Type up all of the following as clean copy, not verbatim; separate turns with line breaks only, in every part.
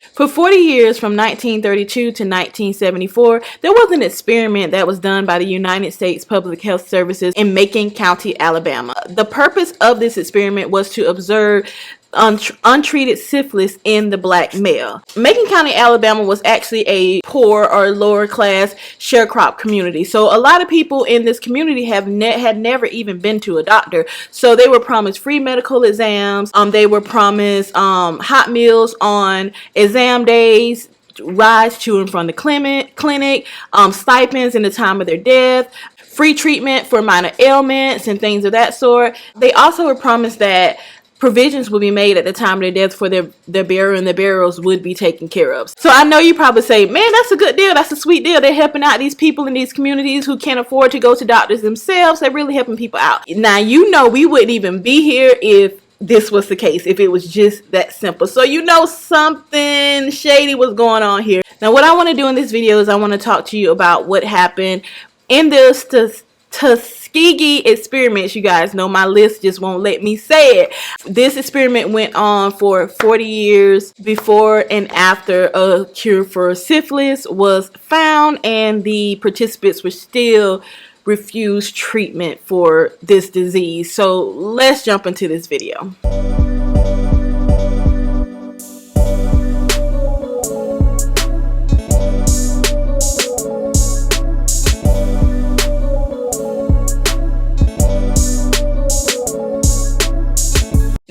For 40 years, from 1932 to 1974, there was an experiment that was done by the United States Public Health Services in Macon County, Alabama. The purpose of this experiment was to observe untreated syphilis in the black male. Macon County, Alabama was actually a poor or lower class sharecrop community. So a lot of people in this community had never even been to a doctor. So they were promised free medical exams. They were promised hot meals on exam days, rides to and from the clinic, stipends in the time of their death, free treatment for minor ailments and things of that sort. They also were promised that provisions would be made at the time of their death for their burial, and the burials would be taken care of. So I know you probably say, man, that's a good deal. That's a sweet deal. They're helping out these people in these communities who can't afford to go to doctors themselves. They're really helping people out. Now, you know, we wouldn't even be here if this was the case, if it was just that simple. So you know something shady was going on here. Now, what I want to do in this video is I want to talk to you about what happened in this Tuskegee experiments. You guys know my list just won't let me say it. This experiment went on for 40 years before and after a cure for syphilis was found, and the participants were still refused treatment for this disease. So let's jump into this video.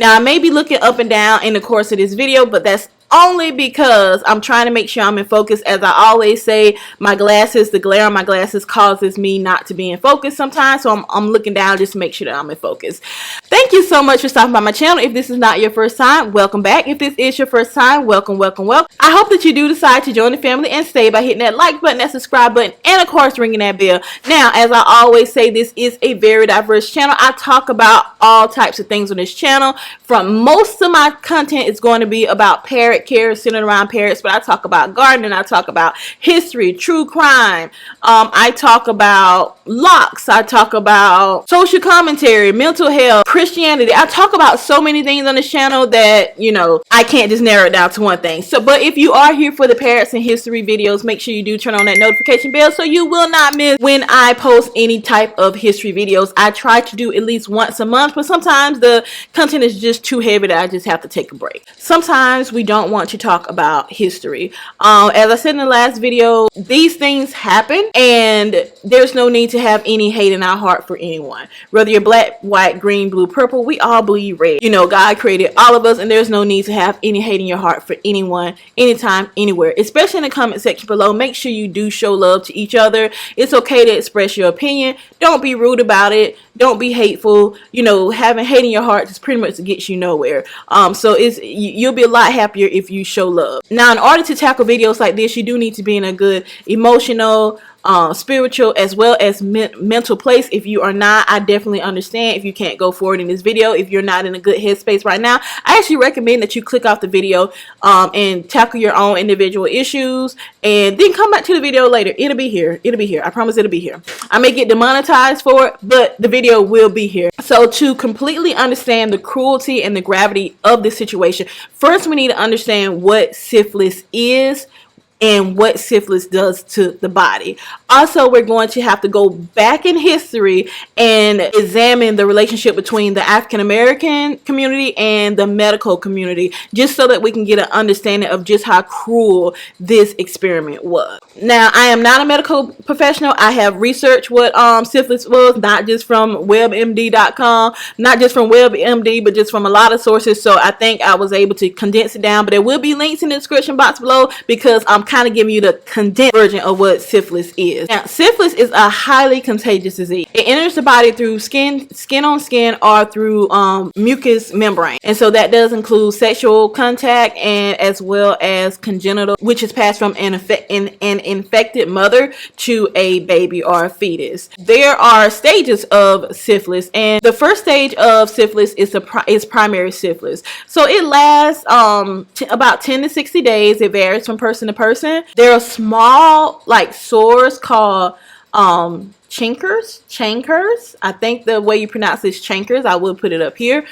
Now, I may be looking up and down in the course of this video, but that's only because I'm trying to make sure I'm in focus. As I always say, my glasses, the glare on my glasses causes me not to be in focus sometimes, so I'm looking down just to make sure that I'm in focus. Thank you so much for stopping by my channel. If this is not your first time, welcome back. If this is your first time, welcome, welcome, welcome. I hope that you do decide to join the family and stay by hitting that like button, that subscribe button, and of course ringing that bell. Now, as I always say, this is a very diverse channel. I talk about all types of things on this channel. From most of my content is going to be about parrot care, centered around parrots, but I talk about gardening, I talk about history, true crime, I talk about locks, I talk about social commentary, mental health, Christianity. I talk about so many things on this channel that, you know, I can't just narrow it down to one thing. So, but if you are here for the parrots and history videos, make sure you do turn on that notification bell so you will not miss when I post any type of history videos. I try to do at least once a month, but sometimes the content is just too heavy that I just have to take a break. Sometimes we don't want to talk about history. As I said in the last video, these things happen and there's no need to have any hate in our heart for anyone. Whether you're black, white, green, blue, purple, we all bleed red. You know, God created all of us and there's no need to have any hate in your heart for anyone, anytime, anywhere. Especially in the comment section below, make sure you do show love to each other. It's okay to express your opinion. Don't be rude about it. Don't be hateful. You know, having hate in your heart just pretty much gets you nowhere. So you'll be a lot happier if you show love. Now, in order to tackle videos like this, you do need to be in a good emotional, spiritual, as well as mental place. If you are not, I definitely understand if you can't go forward in this video. If you're not in a good headspace right now, I actually recommend that you click off the video and tackle your own individual issues and then come back to the video later. It'll be here. It'll be here. I promise it'll be here. I may get demonetized for it, but the video will be here. So to completely understand the cruelty and the gravity of this situation, first we need to understand what syphilis is and what syphilis does to the body. Also, we're going to have to go back in history and examine the relationship between the African American community and the medical community, just so that we can get an understanding of just how cruel this experiment was. Now, I am not a medical professional. I have researched what syphilis was, not just from webmd.com, not just from WebMD, but just from a lot of sources. So I think I was able to condense it down, but there will be links in the description box below because I'm kind of giving you the condensed version of what syphilis is. Now, syphilis is a highly contagious disease. It enters the body through skin on skin, or through mucous membrane, and so that does include sexual contact and as well as congenital, which is passed from an infected mother to a baby or a fetus. There are stages of syphilis, and the first stage of syphilis is primary syphilis. So it lasts about 10 to 60 days. It varies from person to person. There are small like sores called chancres. I think the way you pronounce this chancres. I will put it up here.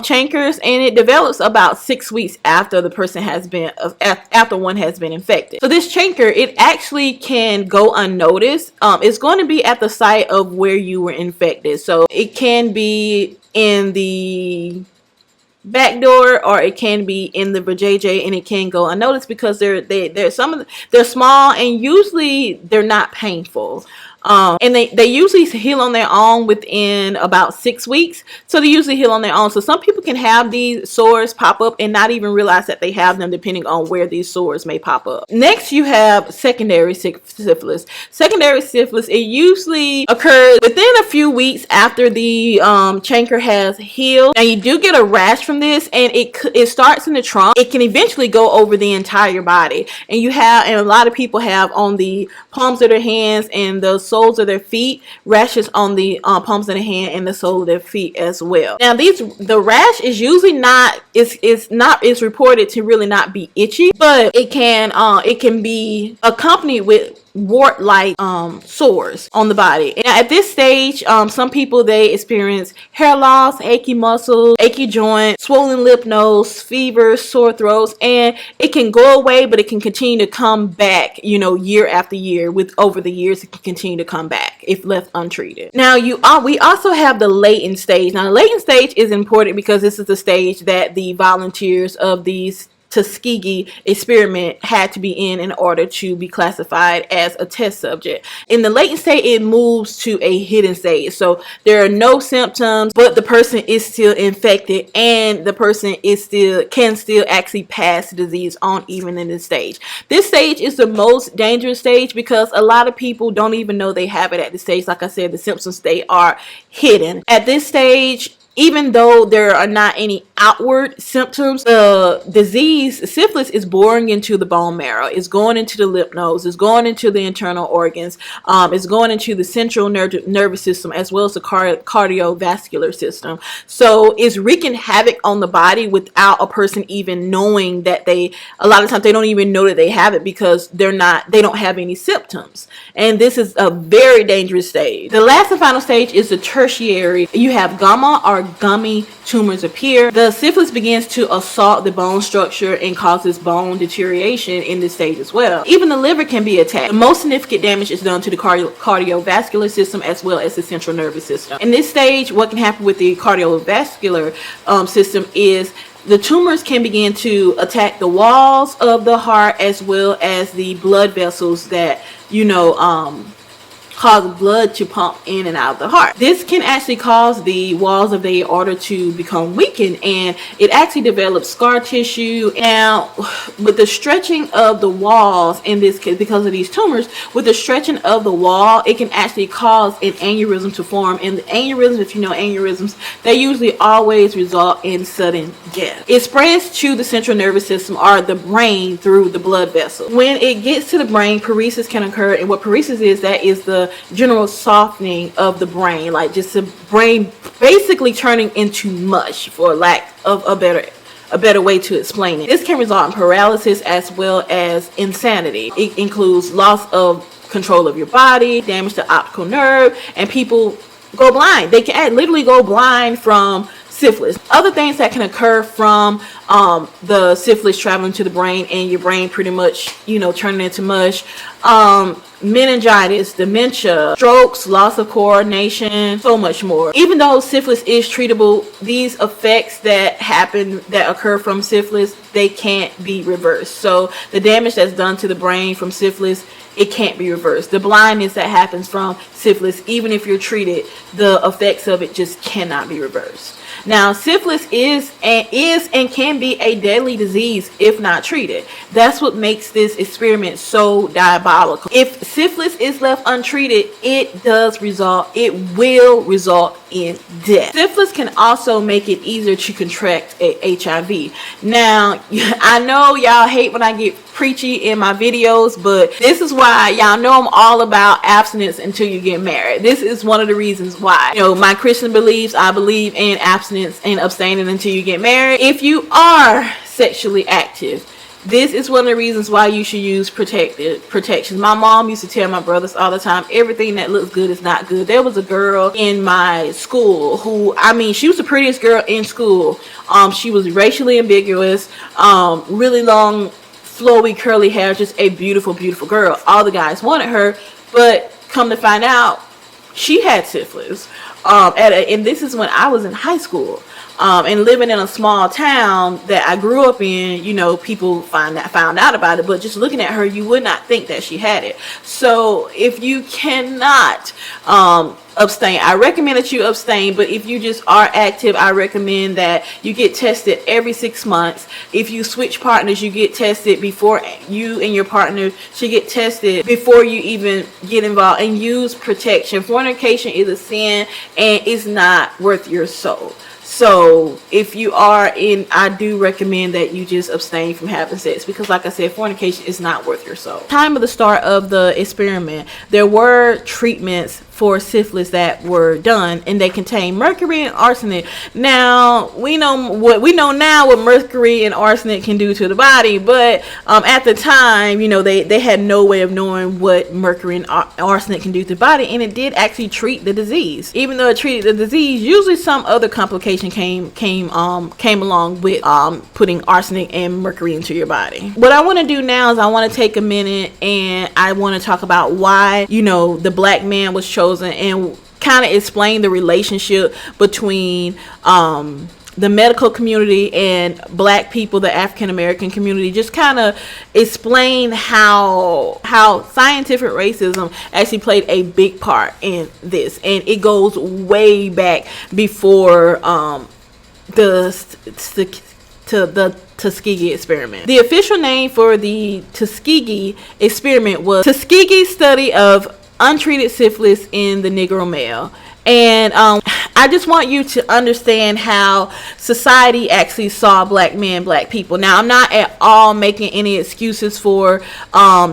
Chancres, and it develops about 6 weeks after the person has been after one has been infected. So this chancre, it actually can go unnoticed. It's going to be at the site of where you were infected. So it can be in the back door, or it can be in the vajayjay, and it can go unnoticed because they're small, and usually they're not painful. And they usually heal on their own within about 6 weeks. So they usually heal on their own. So some people can have these sores pop up and not even realize that they have them, depending on where these sores may pop up. Next, you have secondary syphilis. Secondary syphilis, it usually occurs within a few weeks after the chancre has healed. Now, you do get a rash from this, and it starts in the trunk. It can eventually go over the entire body. And a lot of people have on the palms of their hands and the soles of their feet rashes on the palms of the hand and the sole of their feet as well. Now, the rash is usually it's reported to really not be itchy, but it can be accompanied with wart-like sores on the body. And at this stage, some people, they experience hair loss, achy muscles, achy joints, swollen lip, nose, fever, sore throats, and it can go away, but it can continue to come back, year after year. Over the years, it can continue to come back if left untreated. Now, we also have the latent stage. Now, the latent stage is important because this is the stage that the volunteers of these Tuskegee experiment had to be in order to be classified as a test subject. In the latent state, it moves to a hidden stage. So there are no symptoms, but the person is still infected, and the person can still actually pass the disease on even in this stage. This stage is the most dangerous stage because a lot of people don't even know they have it at this stage. Like I said, the symptoms, they are hidden. At this stage, even though there are not any outward symptoms, the disease, syphilis, is boring into the bone marrow. It's going into the lymph nodes. It's going into the internal organs. It's going into the central nervous system, as well as the cardiovascular system. So it's wreaking havoc on the body without a person even knowing that a lot of times they don't even know that they have it because they don't have any symptoms. And this is a very dangerous stage. The last and final stage is the tertiary. You have gamma or gummy tumors appear. The syphilis begins to assault the bone structure and causes bone deterioration in this stage as well. Even the liver can be attacked. The most significant damage is done to the cardiovascular system as well as the central nervous system. In this stage, what can happen with the cardiovascular system is the tumors can begin to attack the walls of the heart as well as the blood vessels that cause blood to pump in and out of the heart. This can actually cause the walls of the aorta to become weakened, and it actually develops scar tissue. Now, with the stretching of the walls, in this case, because of these tumors, with the stretching of the wall, it can actually cause an aneurysm to form. And the aneurysms, if you know aneurysms, they usually always result in sudden death. It spreads to the central nervous system or the brain through the blood vessel. When it gets to the brain, paresis can occur, and what paresis is, that is the general softening of the brain, like just the brain basically turning into mush, for lack of a better way to explain it. This can result in paralysis as well as insanity. It includes loss of control of your body, damage to optical nerve, and people go blind. They can literally go blind from syphilis. Other things that can occur from the syphilis traveling to the brain and your brain pretty much, turning into mush. Meningitis, dementia, strokes, loss of coordination, so much more. Even though syphilis is treatable, these effects that occur from syphilis, they can't be reversed. So the damage that's done to the brain from syphilis, it can't be reversed. The blindness that happens from syphilis, even if you're treated, the effects of it just cannot be reversed. Now, syphilis is and can be a deadly disease if not treated. That's what makes this experiment so diabolical. If syphilis is left untreated, it will result in death. Syphilis can also make it easier to contract HIV. Now, I know y'all hate when I get preachy in my videos, but this is why y'all know I'm all about abstinence until you get married. This is one of the reasons why. My Christian beliefs, I believe in abstinence and abstaining until you get married. If you are sexually active, This is one of the reasons why you should use protections. My mom used to tell my brothers all the time, everything that looks good is not good. There was a girl in my school who, I mean, she was the prettiest girl in school. She was racially ambiguous, really long, flowy, curly hair, just a beautiful, beautiful girl. All the guys wanted her, but come to find out, she had syphilis. And this is when I was in high school. And living in a small town that I grew up in, you know, people found out about it, but just looking at her, you would not think that she had it. So if you cannot abstain, I recommend that you abstain. But if you just are active, I recommend that you get tested every 6 months. If you switch partners, you get tested before. You and your partner should get tested before you even get involved, and use protection. Fornication is a sin and it's not worth your soul. So if you are in, I do recommend that you just abstain from having sex, because like I said, fornication is not worth your soul. Time of the start of the experiment, there were treatments for syphilis that were done, and they contain mercury and arsenic. Now we know now what mercury and arsenic can do to the body, but at the time, you know, they had no way of knowing what mercury and arsenic can do to the body, and it did actually treat the disease. Even though it treated the disease, usually some other complication came along with putting arsenic and mercury into your body. What I want to do now is I want to take a minute and I want to talk about why, you know, the black man was chosen, and kind of explain the relationship between the medical community and black people, the African American community. Just kind of explain how scientific racism actually played a big part in this, and it goes way back before the Tuskegee experiment. The official name for the Tuskegee experiment was Tuskegee study of untreated syphilis in the Negro male. And I just want you to understand how society actually saw black men, black people. Now, I'm not at all making any excuses for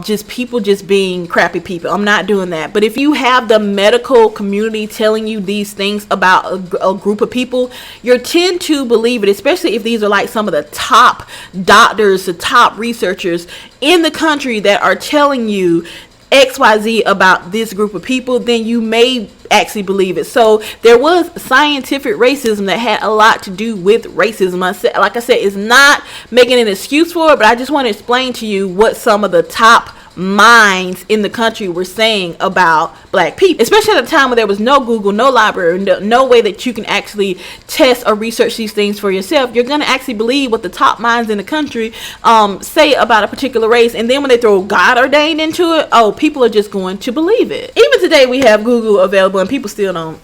just people just being crappy people. I'm not doing that. But if you have the medical community telling you these things about a group of people, you tend to believe it, especially if these are like some of the top doctors, the top researchers in the country that are telling you XYZ about this group of people, then you may actually believe it. So there was scientific racism that had a lot to do with racism. Like I said, it's not making an excuse for it, but I just want to explain to you what some of the top minds in the country were saying about black people, especially at a time when there was no Google, no library, no way that you can actually test or research these things for yourself. You're going to actually believe what the top minds in the country say about a particular race, and then when they throw God ordained into it, oh, people are just going to believe it. Even today we have Google available and people still don't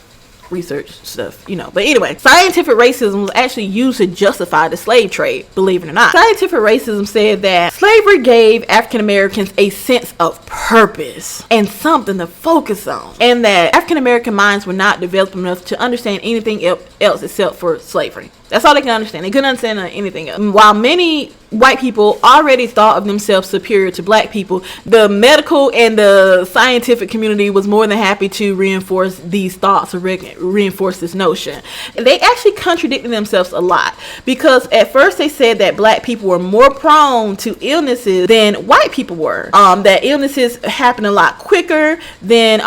research stuff, you know. But anyway, scientific racism was actually used to justify the slave trade, believe it or not. Scientific racism said that slavery gave African Americans a sense of purpose and something to focus on, and that African American minds were not developed enough to understand anything else except for slavery. That's all they can understand. They couldn't understand anything else. While many white people already thought of themselves superior to black people, the medical and the scientific community was more than happy to reinforce these thoughts or reinforce this notion. And they actually contradicted themselves a lot, because at first they said that black people were more prone to illnesses than white people were. That illnesses happen a lot quicker than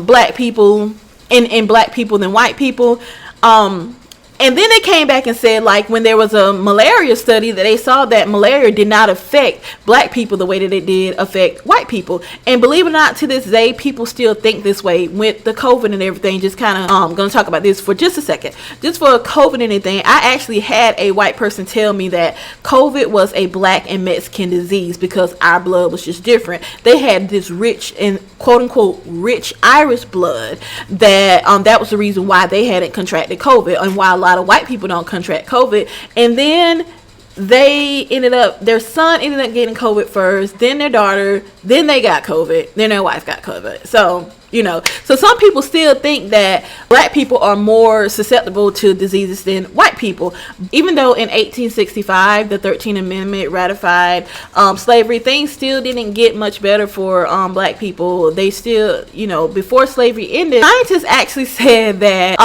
black people, in black people than white people. And then they came back and said, like, when there was a malaria study, that they saw that malaria did not affect black people the way that it did affect white people. And believe it or not, to this day, people still think this way with the COVID and everything. Just kind of, I'm going to talk about this for just a second. Just for COVID and anything, I actually had a white person tell me that COVID was a black and Mexican disease because our blood was just different. They had this rich and quote unquote rich Irish blood that was the reason why they hadn't contracted COVID, and why a lot of white people don't contract COVID. And then their son ended up getting COVID first, then their daughter, then they got COVID, then their wife got COVID. So, you know, so some people still think that black people are more susceptible to diseases than white people. Even though in 1865, the 13th Amendment ratified slavery, things still didn't get much better for black people. They still, you know, before slavery ended, scientists actually said that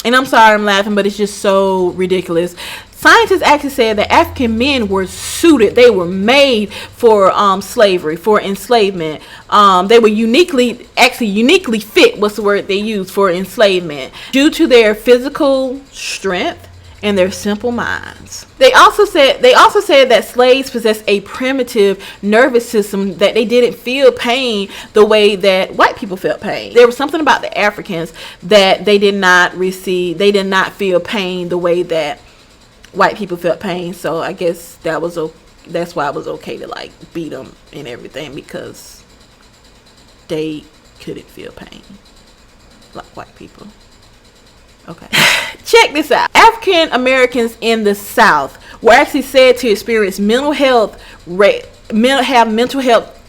and I'm sorry I'm laughing, but it's just so ridiculous. Scientists actually said that African men were suited. They were made for slavery, for enslavement. They were uniquely fit. What's the word they use for enslavement? Due to their physical strength and their simple minds. They also said that slaves possessed a primitive nervous system, that they didn't feel pain the way that white people felt pain. There was something about the Africans that they did not feel pain the way that white people felt pain. So I guess that's why it was okay to like beat them and everything, because they couldn't feel pain like white people. Okay. Check this out. African Americans in the South were actually said to experience mental health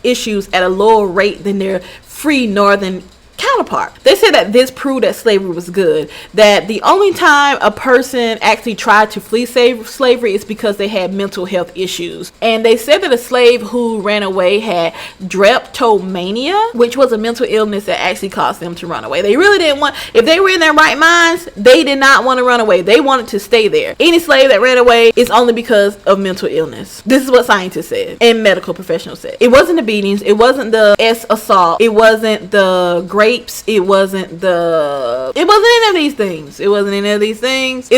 issues at a lower rate than their free northern counterpart. They said that this proved that slavery was good, that the only time a person actually tried to flee slavery is because they had mental health issues. And they said that a slave who ran away had drapetomania, which was a mental illness that actually caused them to run away. They really didn't want, if they were in their right minds, they did not want to run away. They wanted to stay there. Any slave that ran away is only because of mental illness. This is what scientists said and medical professionals said. It wasn't the beatings, it wasn't the assault, it wasn't the grapes, it wasn't any of these things. It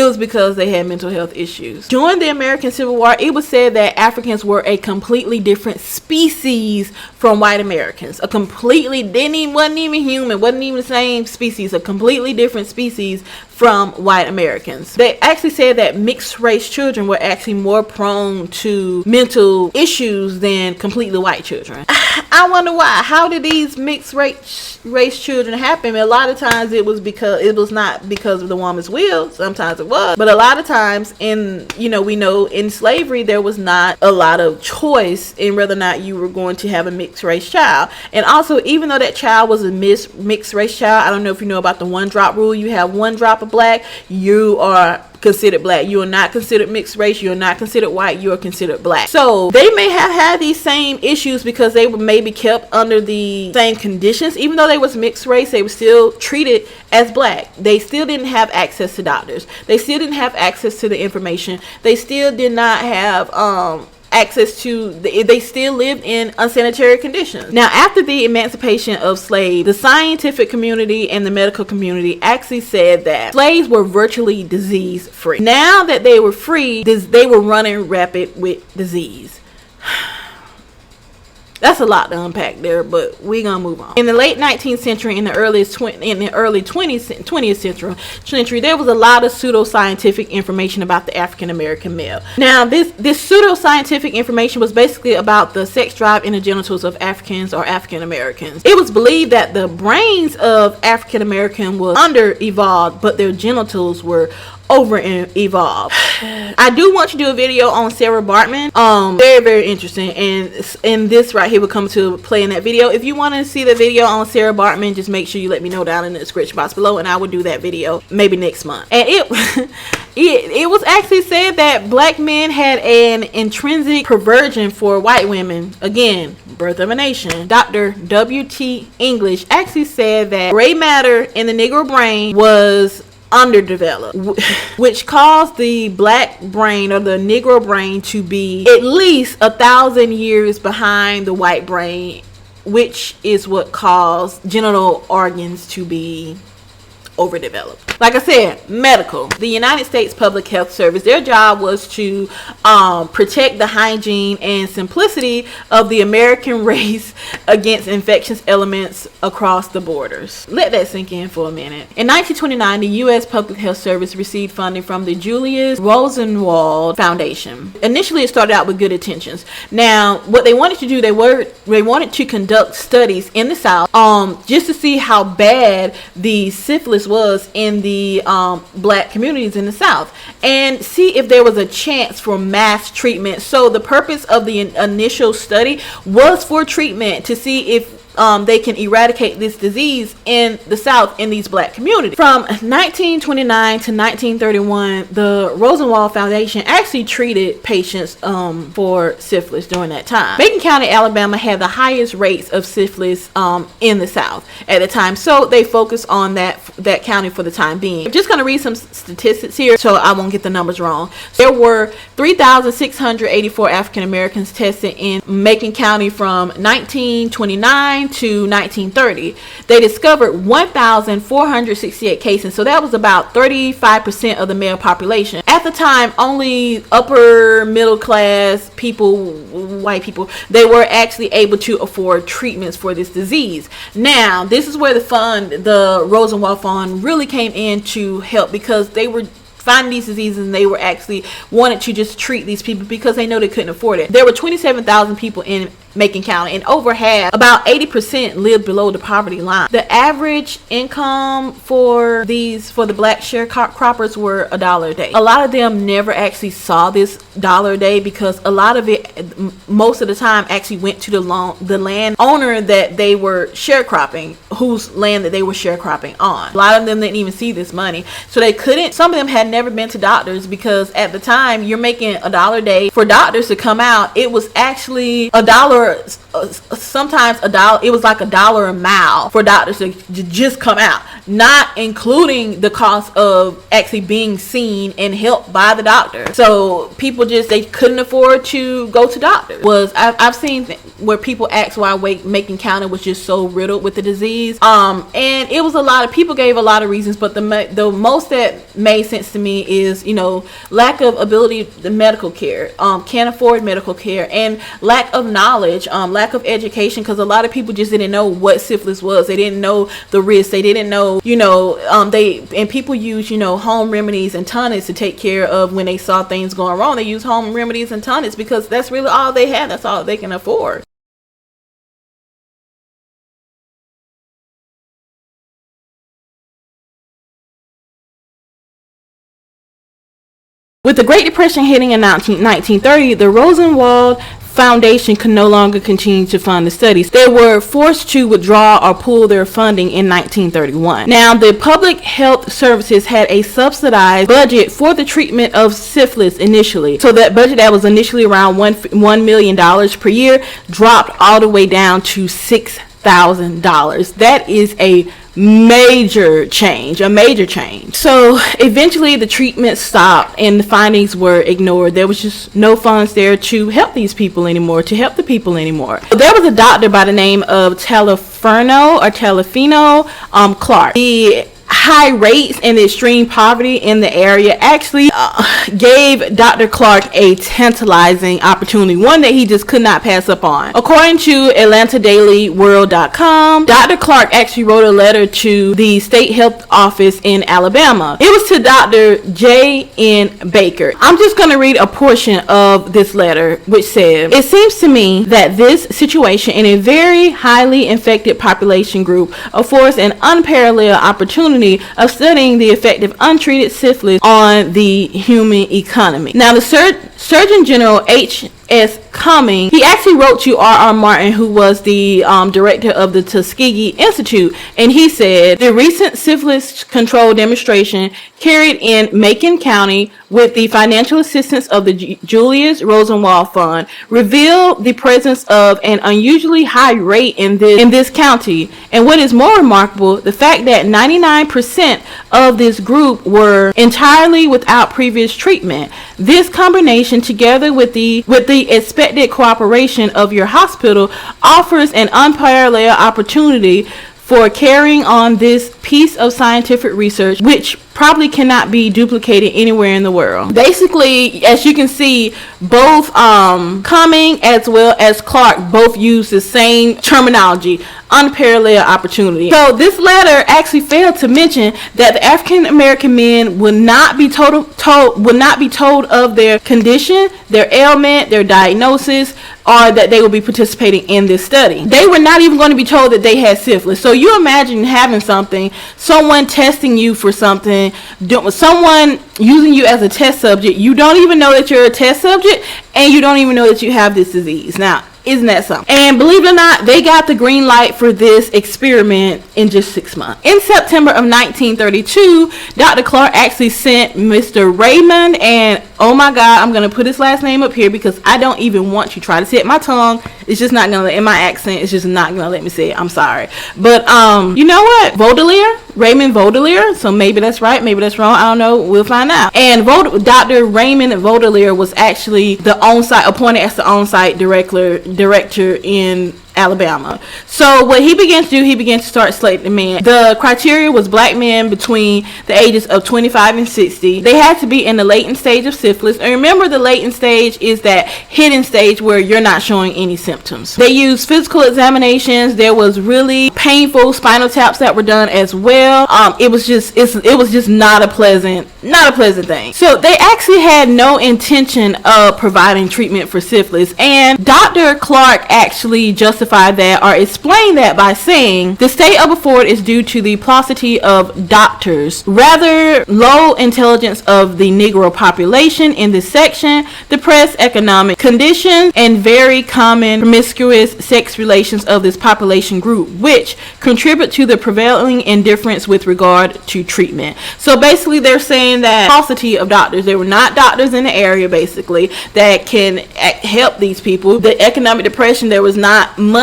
was because they had mental health issues. During the American Civil War, it was said that Africans were a completely different species from white Americans. Wasn't even human, wasn't even the same species, a completely different species from white Americans. They actually said that mixed race children were actually more prone to mental issues than completely white children. I wonder why. How did these mixed race children happen? A lot of times it was not because of the woman's will. Sometimes it was, but a lot of times we know in slavery there was not a lot of choice in whether or not you were going to have a mixed race child. And also, even though that child was a mixed race child, I don't know if you know about the 1-drop rule. You have 1 drop of black, you are considered black. You are not considered mixed race. You are not considered white. You are considered black. So they may have had these same issues because they were maybe kept under the same conditions. Even though they was mixed race, they were still treated as black. They still didn't have access to doctors. They still didn't have access to the information. They still did not have access to they still lived in unsanitary conditions. Now, after the emancipation of slaves, the scientific community and the medical community actually said that slaves were virtually disease free. Now that they were free, they were running rapid with disease. That's a lot to unpack there, but we're gonna move on. In the late 19th century, in the early 20th century, there was a lot of pseudoscientific information about the African American male. Now, this pseudoscientific information was basically about the sex drive in the genitals of Africans or African Americans. It was believed that the brains of African American was under evolved, but their genitals were over evolved. I do want to do a video on Sarah Bartman. Very, very interesting, and this right here will come to play in that video. If you want to see the video on Sarah Bartman, just make sure you let me know down in the description box below, and I will do that video maybe next month. And it was actually said that black men had an intrinsic perversion for white women. Again, Birth of a Nation. Dr. W.T. English actually said that gray matter in the Negro brain was underdeveloped, which caused the black brain or the Negro brain to be at least 1,000 years behind the white brain, which is what caused genital organs to be overdeveloped. Like I said, medical. The United States Public Health Service, their job was to protect the hygiene and simplicity of the American race against infectious elements across the borders. Let that sink in for a minute. In 1929, the U.S. Public Health Service received funding from the Julius Rosenwald Foundation. Initially, it started out with good intentions. Now, what they wanted to do, they wanted to conduct studies in the South just to see how bad the syphilis was in the black communities in the South, and see if there was a chance for mass treatment. So the purpose of the initial study was for treatment, to see if they can eradicate this disease in the South in these black communities. From 1929 to 1931, the Rosenwald Foundation actually treated patients for syphilis during that time. Macon County, Alabama had the highest rates of syphilis in the South at the time, so they focused on that county for the time being. I'm just going to read some statistics here so I won't get the numbers wrong. There were 3,684 African Americans tested in Macon County from 1929 to 1930. They discovered 1,468 cases, so that was about 35% of the male population. At the time, only upper middle class people, white people, they were actually able to afford treatments for this disease. Now, this is where the Rosenwald Fund really came in to help, because they were finding these diseases and they were actually wanted to just treat these people because they know they couldn't afford it. There were 27,000 people in Macon County, and over half, about 80%, lived below the poverty line. The average income for the black sharecroppers were $1 a day. A lot of them never actually saw this $1 a day, because a lot of it, most of the time, actually went to the land owner that they were sharecropping, whose land that they were sharecropping on. A lot of them didn't even see this money, so they couldn't. Some of them had never been to doctors, because at the time, you're making $1 a day for doctors to come out. It was actually $1. Sometimes $1. It was like $1 a mile for doctors to just come out, not including the cost of actually being seen and helped by the doctor. So people they couldn't afford to go to doctors. I've seen where people asked why Macon County was just so riddled with the disease. And it was a lot of people gave a lot of reasons, but the most that made sense to me is, lack of ability to medical care, can't afford medical care, and lack of knowledge. Lack of education, because a lot of people just didn't know what syphilis was. They didn't know the risks. They didn't know, people use, home remedies and tonics to take care of when they saw things going wrong. They use home remedies and tonics because that's really all they have. That's all they can afford. With the Great Depression hitting in 1930, the Rosenwald Foundation could no longer continue to fund the studies. They were forced to withdraw or pull their funding in 1931. Now, the Public Health Services had a subsidized budget for the treatment of syphilis initially. So that budget that was initially around $1 million per year dropped all the way down to $6,000. That is a major change. So eventually the treatment stopped and the findings were ignored. There was just no funds there to help the people anymore. There was a doctor by the name of Telefino Clark. The high rates and the extreme poverty in the area actually gave Dr. Clark a tantalizing opportunity, one that he just could not pass up on. According to AtlantaDailyWorld.com, Dr. Clark actually wrote a letter to the state health office in Alabama. It was to Dr. J.N. Baker. I'm just going to read a portion of this letter, which says, "It seems to me that this situation in a very highly infected population group affords an unparalleled opportunity of studying the effect of untreated syphilis on the human economy." Now, the Surgeon General H.S. Cummings, he actually wrote to R.R. Martin, who was the director of the Tuskegee Institute, and he said, "The recent syphilis control demonstration carried in Macon County with the financial assistance of the Julius Rosenwald Fund revealed the presence of an unusually high rate in this county, and what is more remarkable, the fact that 99% of this group were entirely without previous treatment. This combination, together with the expected cooperation of your hospital, offers an unparalleled opportunity for carrying on this piece of scientific research, which probably cannot be duplicated anywhere in the world." Basically, as you can see, both Cumming as well as Clark both use the same terminology, unparalleled opportunity. So this letter actually failed to mention that the African American men would not be told of their condition, their ailment, their diagnosis, or that they will be participating in this study. They were not even going to be told that they had syphilis. So you imagine having someone testing you for something, someone using you as a test subject. You don't even know that you're a test subject, and you don't even know that you have this disease. Now, Isn't that something? And believe it or not, they got the green light for this experiment in just 6 months. In September of 1932, Dr. Clark actually sent Mr. Raymond, and oh my God, I'm going to put his last name up here because I don't even want you to try to say it. My tongue is just not going to let, in my accent, it's just not going to let me say it. I'm sorry. But you know what? Baudelaire, Raymond Baudelaire. So maybe that's right, maybe that's wrong. I don't know. We'll find out. And Dr. Raymond Baudelaire was actually the appointed as the on-site director in Alabama. So what he began to do, he began to start selecting men. The criteria was black men between the ages of 25 and 60. They had to be in the latent stage of syphilis. And remember, the latent stage is that hidden stage where you're not showing any symptoms. They used physical examinations. There was really painful spinal taps that were done as well. It was just not a pleasant thing. So they actually had no intention of providing treatment for syphilis, and Dr. Clark actually justified that or explained that by saying the state of afford is due to the paucity of doctors, rather low intelligence of the Negro population in this section, depressed economic conditions, and very common promiscuous sex relations of this population group, which contribute to the prevailing indifference with regard to treatment. So basically they're saying that paucity of doctors, there were not doctors in the area basically that can help these people. The economic depression, there was not money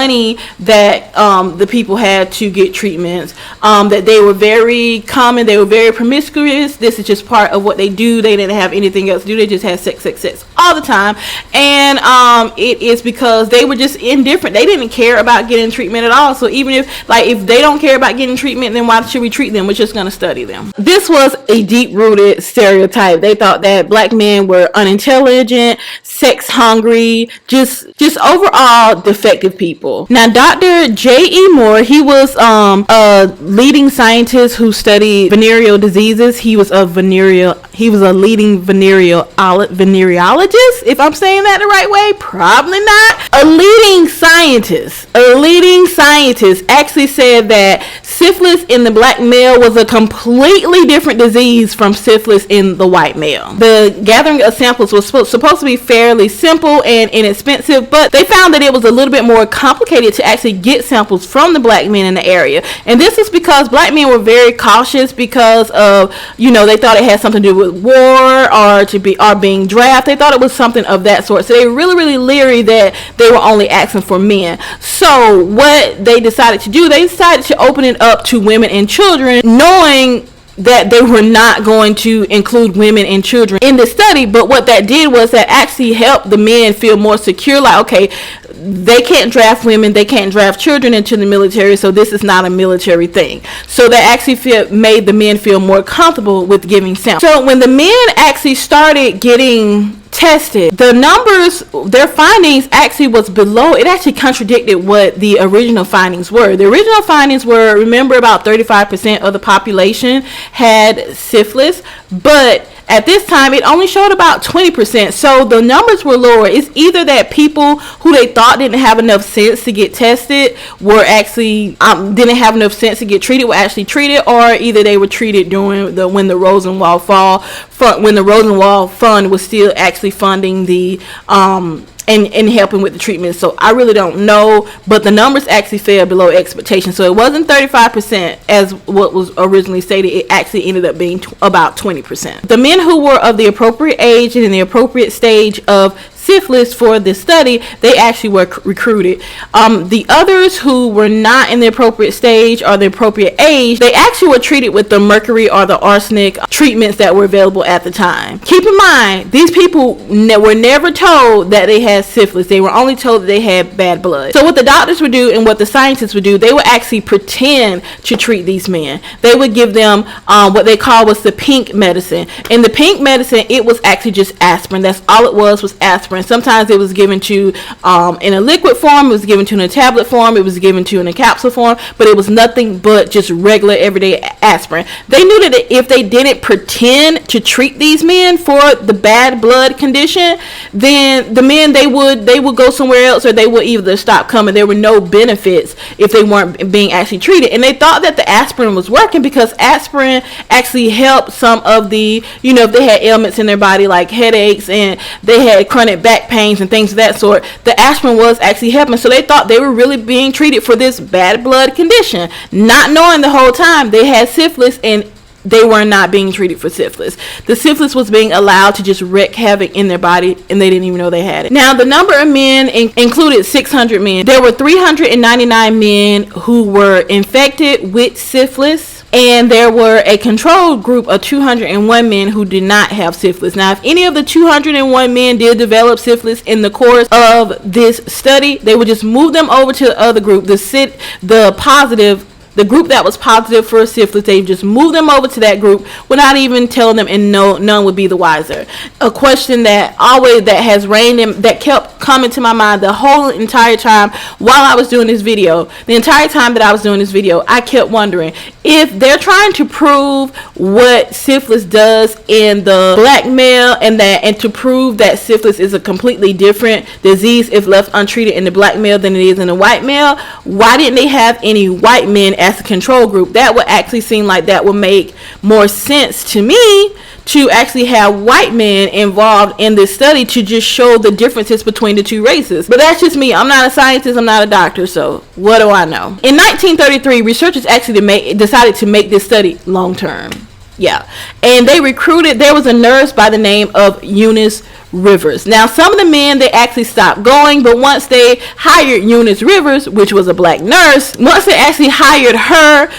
that the people had to get treatments, that they were very common, they were very promiscuous. This is just part of what they do. They didn't have anything else to do. They just had sex all the time. And it is because they were just indifferent. They didn't care about getting treatment at all. So even if they don't care about getting treatment, then why should we treat them? We're just going to study them. This was a deep-rooted stereotype. They thought that black men were unintelligent, sex hungry, just overall defective people. Now, Dr. J.E. Moore, he was a leading scientist who studied venereal diseases. He was a leading venereologist, if I'm saying that the right way. Probably not. A leading scientist actually said that syphilis in the black male was a completely different disease from syphilis in the white male. The gathering of samples was supposed to be fairly simple and inexpensive, but they found that it was a little bit more complicated to actually get samples from the black men in the area. And this is because black men were very cautious because of, they thought it had something to do with war or being drafted. They thought it was something of that sort. So they were really, really leery that they were only asking for men. So what they decided to do, they decided to open it up to women and children, knowing that they were not going to include women and children in the study. But what that did was that actually helped the men feel more secure. Like, okay, they can't draft women, they can't draft children into the military, so this is not a military thing. So that actually made the men feel more comfortable with giving samples. So when the men actually started getting tested, the numbers, their findings actually was below, it actually contradicted what the original findings were. The original findings were, remember, about 35% of the population had syphilis, but at this time, it only showed about 20%. So the numbers were lower. It's either that people who they thought didn't have enough sense to get tested were actually didn't have enough sense to get treated, were actually treated, or either they were treated during when the Rosenwald Fund was still actually funding the and helping with the treatment. So I really don't know, but the numbers actually fell below expectations. So it wasn't 35% as what was originally stated. It actually ended up being about 20%. The men who were of the appropriate age and in the appropriate stage of syphilis for this study, they actually were recruited. The others who were not in the appropriate stage or the appropriate age, they actually were treated with the mercury or the arsenic treatments that were available at the time. Keep in mind, these people were never told that they had syphilis. They were only told that they had bad blood. So what the doctors would do and what the scientists would do, they would actually pretend to treat these men. They would give them what they call was the pink medicine. In the pink medicine, it was actually just aspirin. That's all it was aspirin. Sometimes it was given to in a liquid form, it was given to in a tablet form, it was given to in a capsule form, but it was nothing but just regular everyday aspirin. They knew that if they didn't pretend to treat these men for the bad blood condition, then the men they would go somewhere else, or they would either stop coming. There were no benefits if they weren't being actually treated. And they thought that the aspirin was working because aspirin actually helped some of the, if they had ailments in their body like headaches and they had chronic like back pains and things of that sort, the aspirin was actually helping. So they thought they were really being treated for this bad blood condition, not knowing the whole time they had syphilis and they were not being treated for syphilis. The syphilis was being allowed to just wreak havoc in their body, and they didn't even know they had it. Now, the number of men included 600 men. There were 399 men who were infected with syphilis, and there were a control group of 201 men who did not have syphilis. Now, if any of the 201 men did develop syphilis in the course of this study, they would just move them over to the other group, the group that was positive for syphilis. They just moved them over to that group without even telling them, and none would be the wiser. A question that has reigned that kept coming to my mind the whole entire time while I was doing this video. The entire time that I was doing this video, I kept wondering if they're trying to prove what syphilis does in the black male, and to prove that syphilis is a completely different disease if left untreated in the black male than it is in the white male. Why didn't they have any white men as a control group? That would actually seem like that would make more sense to me, to actually have white men involved in this study to just show the differences between the two races. But that's just me. I'm not a scientist, I'm not a doctor, so what do I know? In 1933, researchers actually decided to make this study long term. Yeah. And there was a nurse by the name of Eunice Rivers. Now, some of the men, they actually stopped going, but once they hired Eunice Rivers, which was a black nurse, once they actually hired her,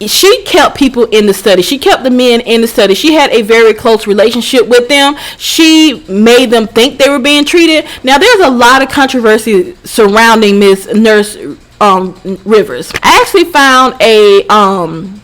she kept people in the study. She kept the men in the study. She had a very close relationship with them. She made them think they were being treated. Now, there's a lot of controversy surrounding Miss Nurse Rivers. I actually found a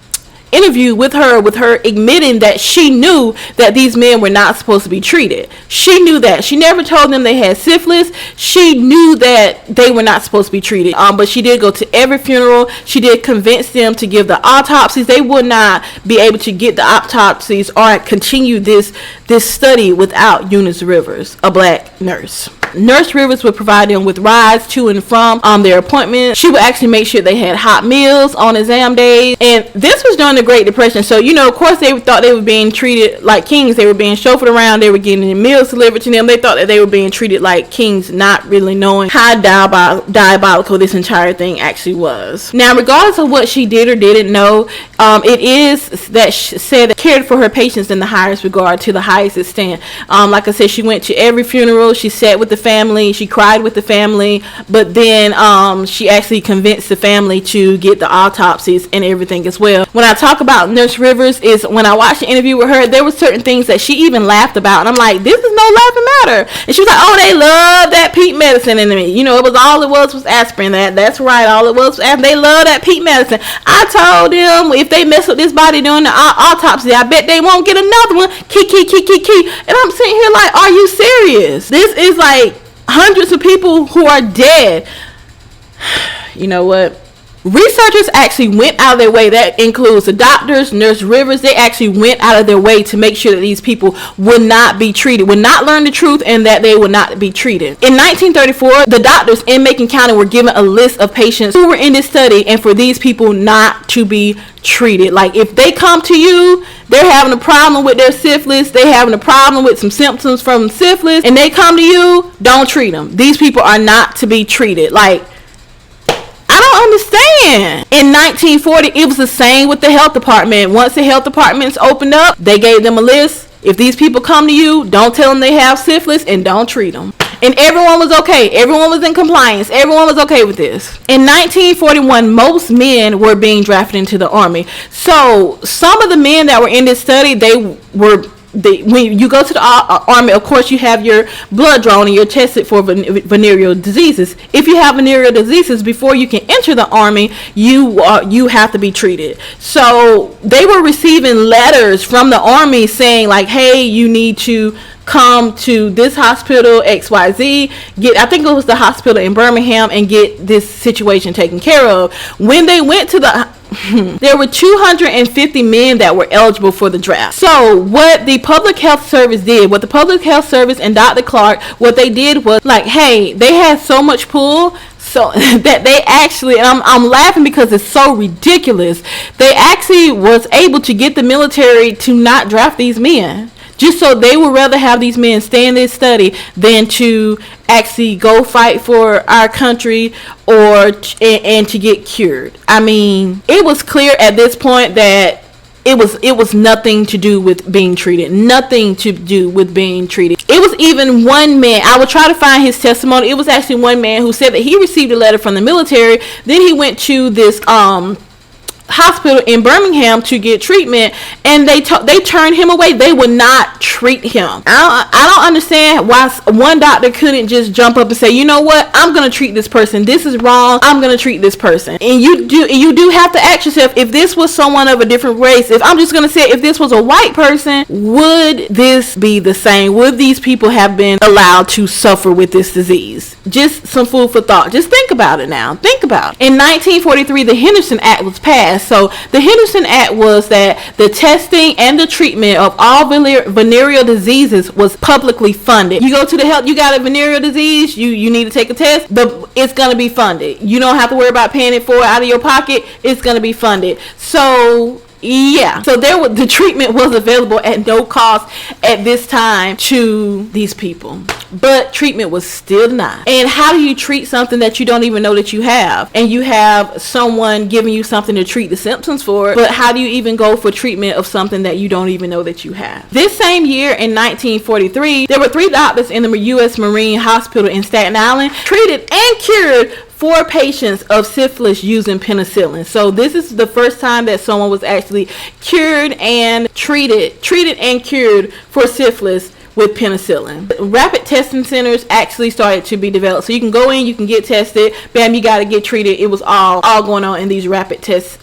interview with her admitting that she knew that these men were not supposed to be treated. She knew that. She never told them they had syphilis. She knew that they were not supposed to be treated. But she did go to every funeral. She did convince them to give the autopsies. They would not be able to get the autopsies or continue this study without Eunice Rivers, a black nurse. Nurse Rivers would provide them with rides to and from their appointments. She would actually make sure they had hot meals on exam days. And this was during the Great Depression. So, of course, they thought they were being treated like kings. They were being chauffeured around. They were getting meals delivered to them. They thought that they were being treated like kings, not really knowing how diabolical this entire thing actually was. Now, regardless of what she did or didn't know, it is that she said that cared for her patients in the highest regard, to the highest extent. Like I said, she went to every funeral. She sat with the family, she cried with the family, but then she actually convinced the family to get the autopsies and everything as well. When I talk about Nurse Rivers, is when I watched the interview with her, there were certain things that she even laughed about, and I'm like, this is no laughing matter. And she was like, oh, they love that peat medicine in me. It was aspirin. That's right, all it was aspirin. They love that peat medicine. I told them if they mess with this body during the autopsy, I bet they won't get another one. Key. And I'm sitting here like, are you serious? This is like hundreds of people who are dead. You know what? Researchers actually went out of their way. That includes the doctors, Nurse Rivers. They actually went out of their way to make sure that these people would not be treated, would not learn the truth, and that they would not be treated. In 1934, the doctors in Macon County were given a list of patients who were in this study, and for these people not to be treated. Like, if they come to you, they're having a problem with their syphilis, they're having a problem with some symptoms from syphilis, and they come to you, don't treat them. These people are not to be treated. Like, I don't understand. In 1940, it was the same with the health department. Once the health departments opened up, they gave them a list. If these people come to you, don't tell them they have syphilis and don't treat them. And everyone was okay. Everyone was in compliance. Everyone was okay with this. In 1941, most men were being drafted into the Army. So some of the men that were in this study, when you go to the Army, of course, you have your blood drawn and you're tested for venereal diseases. If you have venereal diseases, before you can enter the Army, you have to be treated. So they were receiving letters from the Army saying like, hey, you need to come to this hospital XYZ, I think it was the hospital in Birmingham, and get this situation taken care of. When they went to there were 250 men that were eligible for the draft. So what the Public Health Service and Dr. Clark, what they did was like, hey, they had so much pull, so that they actually, and I'm laughing because it's so ridiculous, they actually was able to get the military to not draft these men. just so they would rather have these men stay in this study than to actually go fight for our country and to get cured. I mean, it was clear at this point that it was nothing to do with being treated. Nothing to do with being treated. It was even one man. I will try to find his testimony. It was actually one man who said that he received a letter from the military. Then he went to this hospital in Birmingham to get treatment, and they turned him away. They would not treat him. I don't understand why one doctor couldn't just jump up and say, you know what, I'm gonna treat this person. This is wrong. I'm gonna treat this person. And you do have to ask yourself, if this was someone of a different race, if this was a white person, would this be the same? Would these people have been allowed to suffer with this disease? Just some food for thought. Just think about it now. Think about it. In 1943, the Henderson Act was passed. So the Henderson Act was that the testing and the treatment of all venereal diseases was publicly funded. You go to the health, you got a venereal disease, you need to take a test, it's going to be funded. You don't have to worry about paying it for it out of your pocket. It's going to be funded. So yeah, so the treatment was available at no cost at this time to these people, but treatment was still denied. And how do you treat something that you don't even know that you have, and you have someone giving you something to treat the symptoms for, but how do you even go for treatment of something that you don't even know that you have? This same year in 1943, there were 3 doctors in the U.S. Marine Hospital in Staten Island treated and cured 4 patients of syphilis using penicillin. So this is the first time that someone was actually cured and treated and cured for syphilis with penicillin. Rapid testing centers actually started to be developed. So you can go in, you can get tested, bam, you got to get treated. It was all going on in these rapid test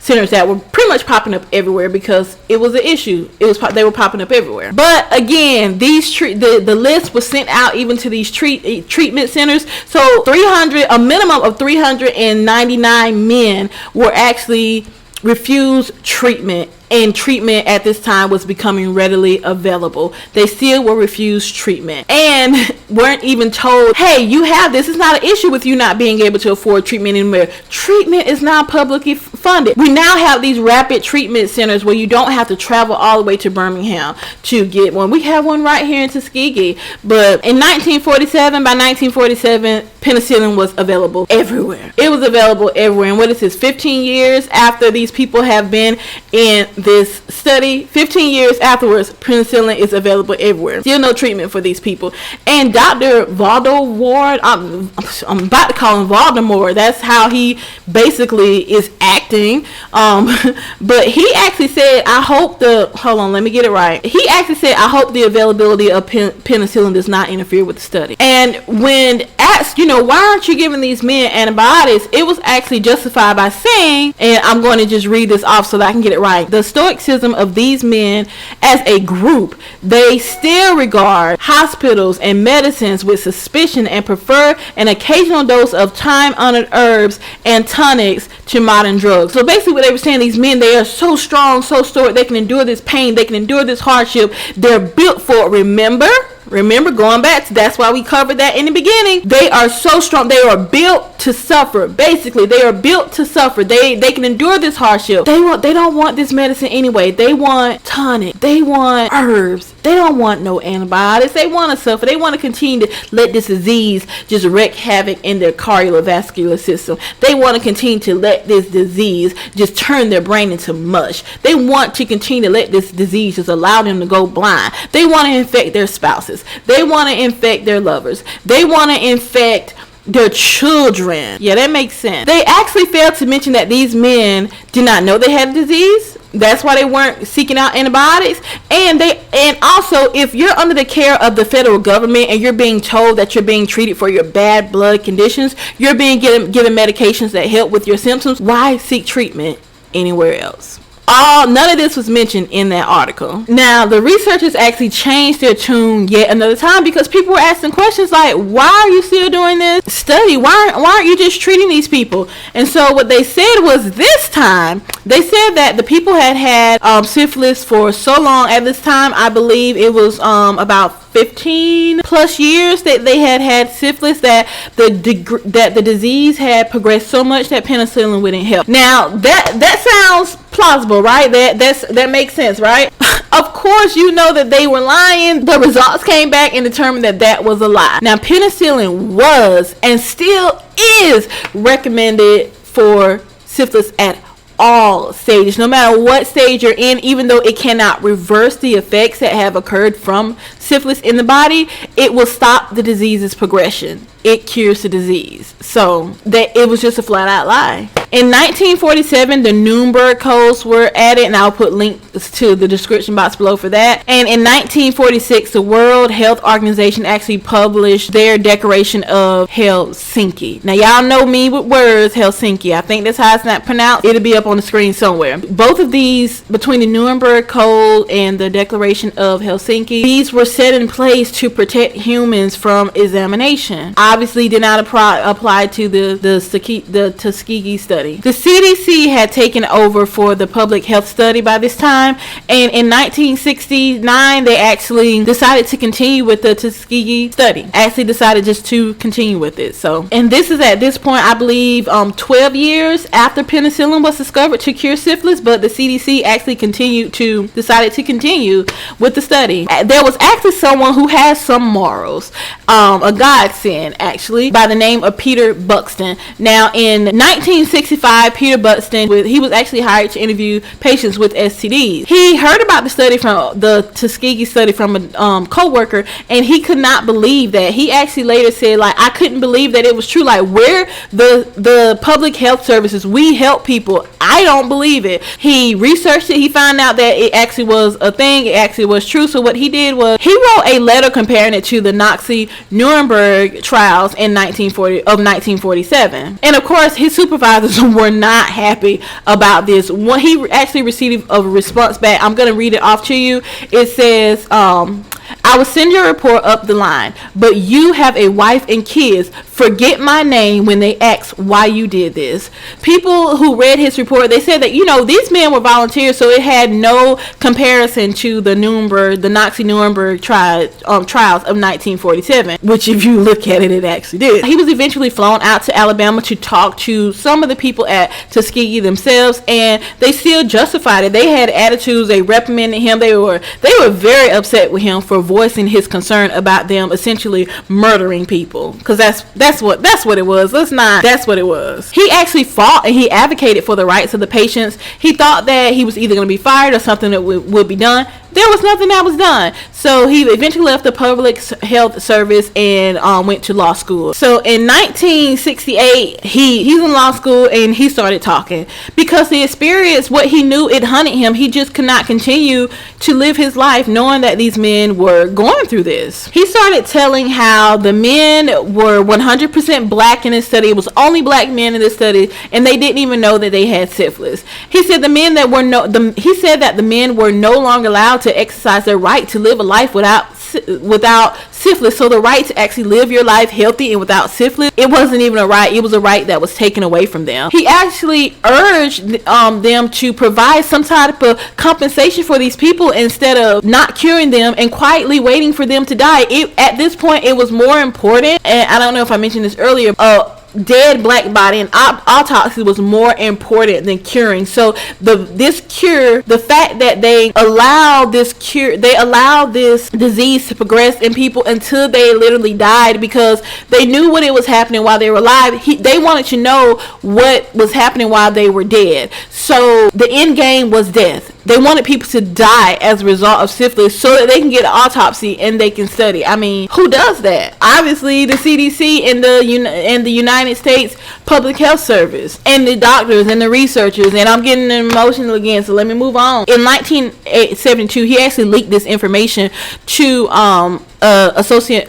centers that were pretty much popping up everywhere because it was an issue. They were popping up everywhere. But again, the list was sent out even to these treatment centers. So a minimum of 399 men were actually refused treatment, and treatment at this time was becoming readily available. They still were refused treatment and weren't even told, hey, you have this. It's not an issue with you not being able to afford treatment anywhere. Treatment is now publicly funded. We now have these rapid treatment centers where you don't have to travel all the way to Birmingham to get one. We have one right here in Tuskegee. But in 1947, by 1947, penicillin was available everywhere. It was available everywhere. And what is this, 15 years after these people have been in this study, 15 years afterwards, penicillin is available everywhere. Still no treatment for these people. And Dr. Voldemort, I'm about to call him Voldemort. That's how he basically is acting. But he actually said, let me get it right. He actually said, I hope the availability of penicillin does not interfere with the study. And when asked, why aren't you giving these men antibiotics, it was actually justified by saying, and I'm going to just read this off so that I can get it right. The stoicism of these men as a group, they still regard hospitals and medicines with suspicion and prefer an occasional dose of time-honored herbs and tonics to modern drugs. So basically what they were saying, these men, they are so strong, so stoic, they can endure this pain, they can endure this hardship, they're built for it. Remember, going back to, that's why we covered that in the beginning. They are so strong. They are built to suffer. Basically, they are built to suffer. They can endure this hardship. They don't want this medicine anyway. They want tonic. They want herbs. They don't want no antibiotics. They want to suffer. They want to continue to let this disease just wreak havoc in their cardiovascular system. They want to continue to let this disease just turn their brain into mush. They want to continue to let this disease just allow them to go blind. They want to infect their spouses. They want to infect their lovers. They want to infect their children. Yeah, that makes sense. They actually failed to mention that these men did not know they had a disease. That's why they weren't seeking out antibiotics. And also, if you're under the care of the federal government and you're being told that you're being treated for your bad blood conditions, you're being given medications that help with your symptoms, why seek treatment anywhere else? None of this was mentioned in that article. Now, the researchers actually changed their tune yet another time because people were asking questions like, why are you still doing this study? Why aren't you just treating these people? And so what they said was, this time, they said that the people had syphilis for so long. At this time, I believe it was about 15 plus years that they had syphilis, that the disease had progressed so much that penicillin wouldn't help. Now that sounds plausible, right? That makes sense, right? Of course, you know that they were lying. The results came back and determined that that was a lie. Now, penicillin was and still is recommended for syphilis at all stages, no matter what stage you're in. Even though it cannot reverse the effects that have occurred from syphilis in the body, it will stop the disease's progression. It cures the disease. So that it was just a flat out lie. In 1947, the Nuremberg codes were added, and I'll put links to the description box below for that. And in 1946, the World Health Organization actually published their Declaration of Helsinki. Now, y'all know me with words, Helsinki. I think that's how it's not pronounced. It'll be up on the screen somewhere. Both of these, between the Nuremberg Code and the Declaration of Helsinki, these were set in place to protect humans from examination. Obviously, did not apply to the Tuskegee study. The CDC had taken over for the public health study by this time, and in 1969 they actually decided to continue with the Tuskegee study. Actually decided just to continue with it. So, and this is at this point, I believe, 12 years after penicillin was discovered to cure syphilis, but the CDC actually decided to continue with the study. There was actually someone who has some morals, a godsend actually, by the name of Peter Buxton. Now, in 1965, Peter Buxton, he was actually hired to interview patients with STDs. He heard about the study from the Tuskegee study from a co-worker, and he could not believe that. He actually later said, like, I couldn't believe that it was true. Like, we're the public health services, we help people. I don't believe it. He researched it. He found out that it actually was a thing. It actually was true. So what he did was he wrote a letter comparing it to the Nazi Nuremberg trials in 1947. And of course, his supervisors were not happy about this. When he actually received a response back, I'm going to read it off to you. It says, I will send your report up the line, but you have a wife and kids. Forget my name when they ask why you did this. People who read his report, they said that, these men were volunteers, so it had no comparison to the Nazi Nuremberg trials of 1947, which if you look at it, it actually did. He was eventually flown out to Alabama to talk to some of the people at Tuskegee themselves, and they still justified it. They had attitudes. They reprimanded him. They were very upset with him for voicing his concern about them essentially murdering people, because that's what it was. That's what it was. He actually fought and he advocated for the rights of the patients. He thought that he was either going to be fired or something that would be done. There was nothing that was done. So he eventually left the public health service and went to law school. So in 1968, he's in law school and he started talking because the experience, what he knew, it hunted him. He just could not continue to live his life knowing that these men were going through this. He started telling how the men were 100% black in this study. It was only black men in this study, and they didn't even know that they had syphilis. He said the men were no longer allowed to exercise their right to live a life without syphilis. So the right to actually live your life healthy and without syphilis, it wasn't even a right. It was a right that was taken away from them. He actually urged them to provide some type of compensation for these people instead of not curing them and quietly waiting for them to die. At this point, it was more important, and I don't know if I mentioned this earlier, dead black body and autopsy was more important than curing. So this cure, the fact that they allowed this disease to progress in people until they literally died, because they knew what it was happening while they were alive. They wanted to know what was happening while they were dead. So the end game was death. They wanted people to die as a result of syphilis so that they can get an autopsy and they can study. I mean, who does that? Obviously, the CDC and the United States Public Health Service and the doctors and the researchers. And I'm getting emotional again, so let me move on. In 1972, he actually leaked this information to Associated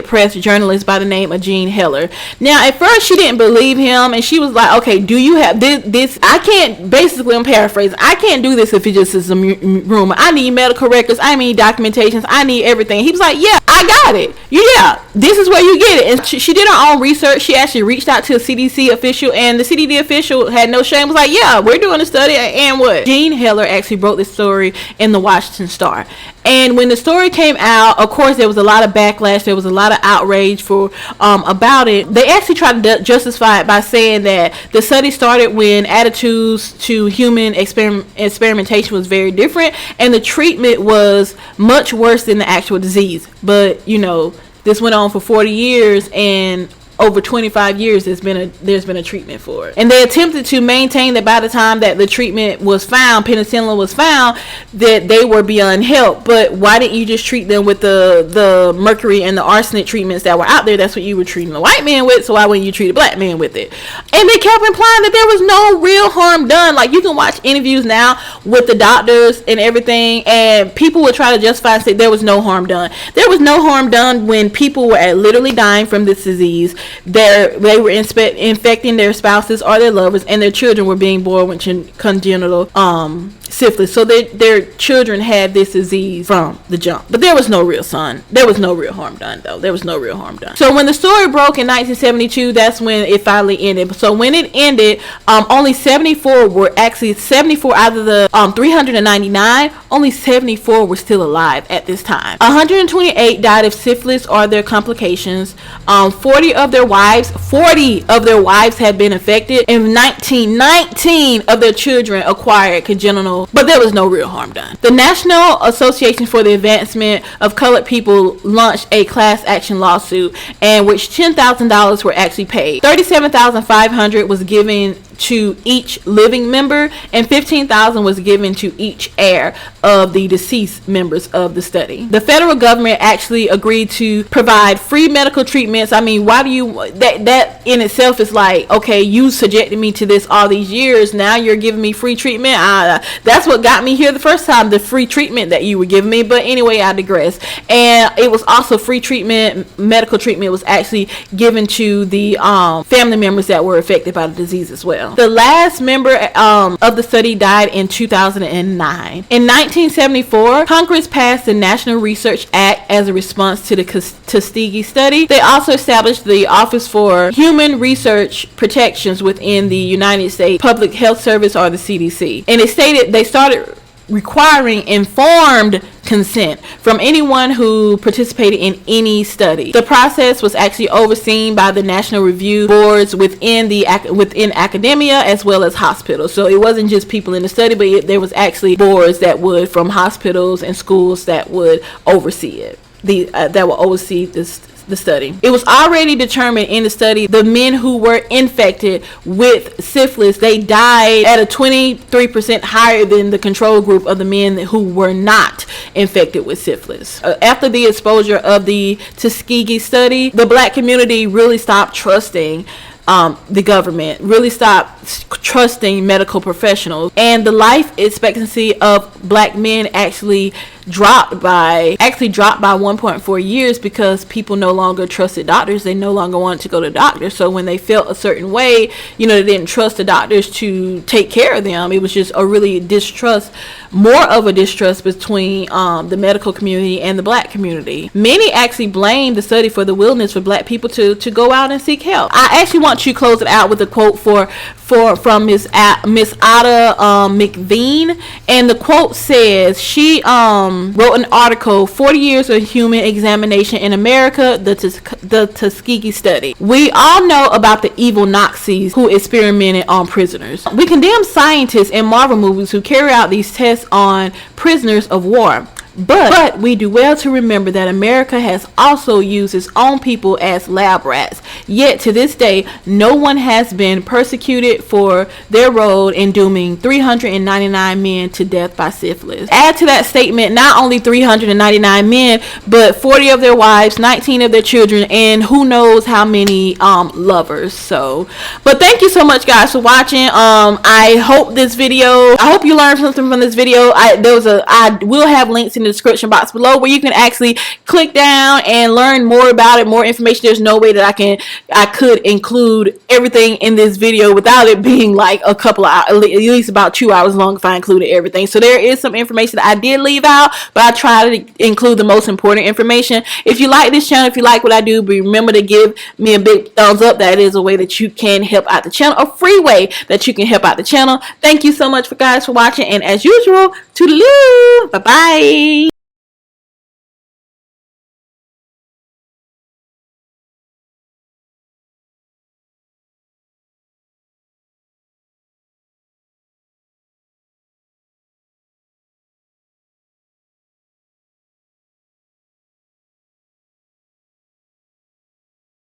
Press journalist by the name of Jean Heller. Now, at first, she didn't believe him, and she was like, okay, do you have this? I can't, basically, I'm paraphrasing, I can't do this if it just is a rumor. I need medical records, I need documentations, I need everything. He was like, yeah, I got it. Yeah, this is where you get it. And she did her own research. She actually reached out to a CDC official, and the CDC official had no shame, was like, yeah, we're doing a study, and what? Jean Heller actually broke this story in the Washington Star. And when the story came out, of course, there was a lot of backlash. There was a lot of outrage for about it. They actually tried to justify it by saying that the study started when attitudes to human experimentation was very different, and the treatment was much worse than the actual disease. But you know, this went on for 40 years, and over 25 years there's been a treatment for it. And they attempted to maintain that by the time that the treatment was found, penicillin was found, that they were beyond help. But why didn't you just treat them with the mercury and the arsenic treatments that were out there? That's what you were treating the white man with, so why wouldn't you treat a black man with it? And they kept implying that there was no real harm done. Like, you can watch interviews now with the doctors and everything, and people would try to justify and say there was no harm done. There was no harm done when people were literally dying from this disease. They were infecting their spouses or their lovers, and their children were being born with congenital syphilis. So their children had this disease from the jump. But there was no real harm done, though. There was no real harm done. So when the story broke in 1972, that's when it finally ended. So when it ended, only 74 out of the 399, only 74 were still alive at this time. 128 died of syphilis or their complications. 40 of their wives had been affected, and 19 of their children acquired congenital, but there was no real harm done. The National Association for the Advancement of Colored People launched a class action lawsuit, in which $10,000 were actually paid. $37,500 was given to each living member, and $15,000 was given to each heir of the deceased members of the study. The federal government actually agreed to provide free medical treatments. I mean, why do you, that in itself is like, okay, you subjected me to this all these years, now you're giving me free treatment. That's what got me here the first time, the free treatment that you were giving me. But anyway, I digress. And it was also free treatment, medical treatment was actually given to the family members that were affected by the disease as well. The last member of the study died in 2009. In 1974, Congress passed the National Research Act as a response to the Tuskegee study. They also established the Office for Human Research Protections within the United States Public Health Service, or the CDC. And it stated they started requiring informed consent from anyone who participated in any study. The process was actually overseen by the National Review Boards within academia as well as hospitals. So it wasn't just people in the study, but there was actually boards that would, from hospitals and schools, that would oversee it. That will oversee the study. It was already determined in the study the men who were infected with syphilis, they died at a 23% higher than the control group of the men who were not infected with syphilis. After the exposure of the Tuskegee study, the black community really stopped trusting the government, really stopped trusting medical professionals, and the life expectancy of black men actually dropped by 1.4 years because people no longer trusted doctors. They no longer wanted to go to doctors. So when they felt a certain way, they didn't trust the doctors to take care of them. It was just a really more of a distrust between the medical community and the black community. Many actually blamed the study for the willingness for black people to go out and seek help. I actually want you to close it out with a quote from Miss Ada McVean, and the quote says she wrote an article, 40 Years of Human Examination in America, the Tuskegee Study. We all know about the evil Nazis who experimented on prisoners. We condemn scientists in Marvel movies who carry out these tests on prisoners of war. But we do well to remember that America has also used its own people as lab rats. Yet to this day, no one has been persecuted for their role in dooming 399 men to death by syphilis. Add to that statement not only 399 men, but 40 of their wives, 19 of their children, and who knows how many lovers. But thank you so much, guys, for watching. I hope you learned something from this video. I will have links in the description box below where you can actually click down and learn more about it, more information. There's no way that I could include everything in this video without it being like a couple of hours, at least about 2 hours long if I included everything. So there is some information that I did leave out, but I try to include the most important information. If you like this channel, if you like what I do, remember to give me a big thumbs up. That is a way that you can help out the channel, a free way that you can help out the channel. Thank you so much guys for watching, and as usual, toodaloo, bye bye.